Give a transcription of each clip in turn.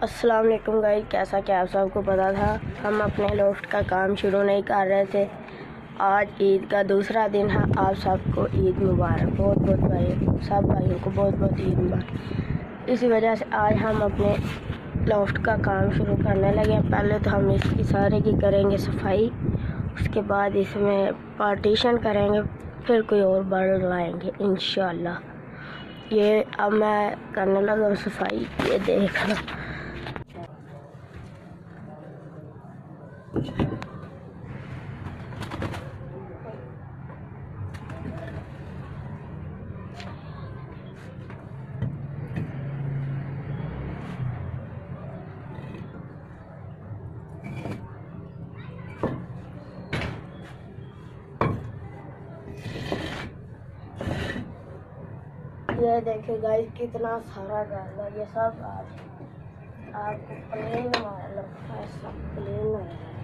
अस्सलाम वालेकुम गाइस, कैसा क्या आप सबको पता था। हम अपने लोफ्ट का काम शुरू नहीं कर रहे थे। आज ईद का दूसरा दिन है। आप सबको ईद मुबारक। बहुत बहुत भाई, सब भाइयों को बहुत बहुत ईद मुबारक। इसी वजह से आज हम अपने लोफ्ट का काम शुरू करने लगे। पहले तो हम इसकी सारे की करेंगे सफाई, उसके बाद इसमें पार्टीशन करेंगे, फिर कोई और बर्ड लाएंगे इंशाल्लाह। ये अब मैं करने लगा सफाई, ये देख लो। ये देखिए गाइस, कितना सारा गाल है। ये सब आज आपको प्लेन लगता है, सब प्लेन हो जाएगा।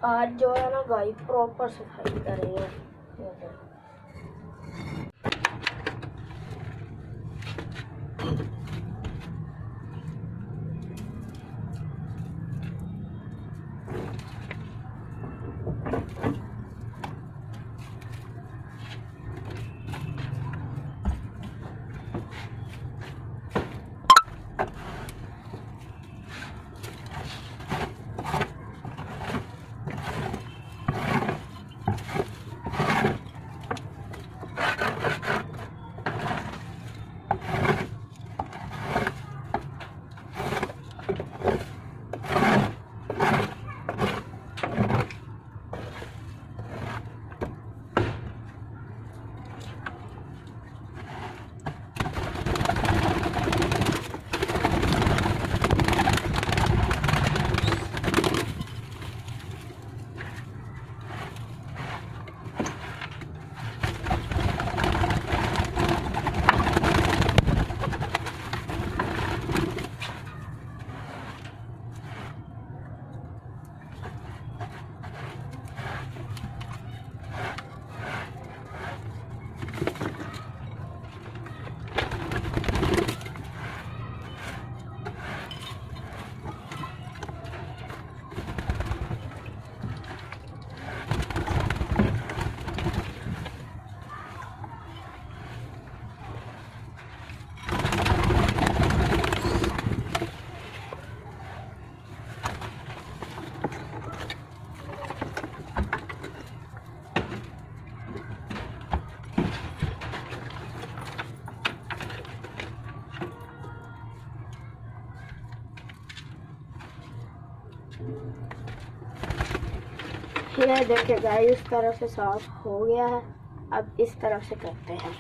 आज जो है ना गाइस, प्रॉपर सफाई करेंगे। ये देखिए गाइस, इस तरफ से साफ हो गया है। अब इस तरफ से करते हैं।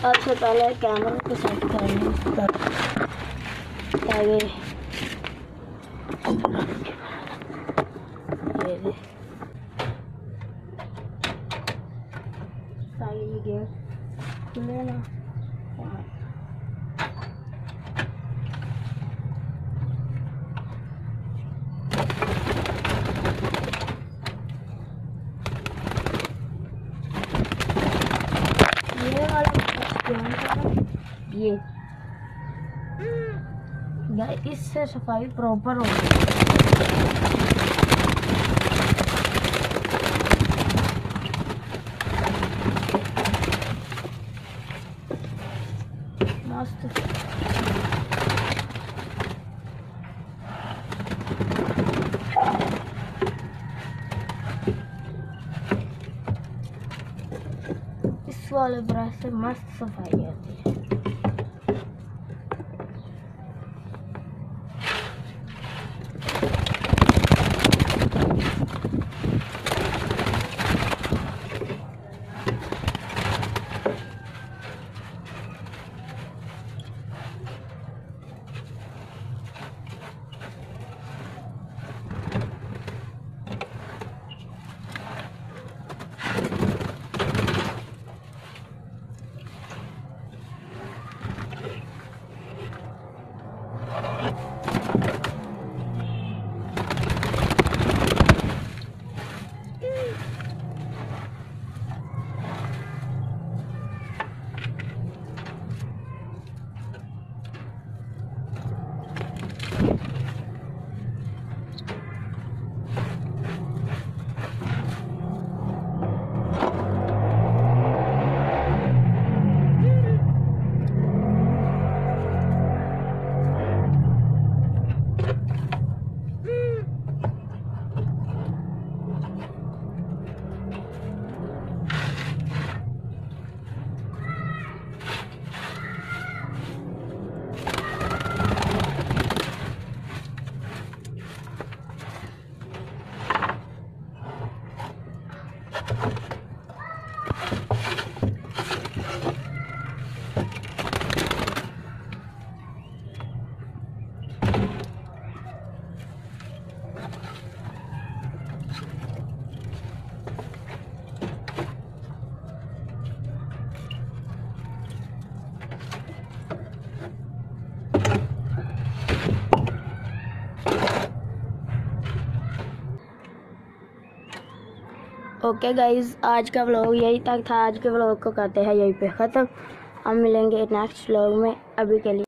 सबसे पहले कैमरा को सेट करेंगे ताकि ये गेट खुले ना। ये इससे सफाई प्रॉपर होगी। मस्त इस वाले ब्रश से मस्त सफाई आती है। ओके गाइज, आज का व्लॉग यही तक था। आज के व्लॉग को करते हैं यहीं पे ख़त्म। हम मिलेंगे नेक्स्ट व्लॉग में। अभी के लिए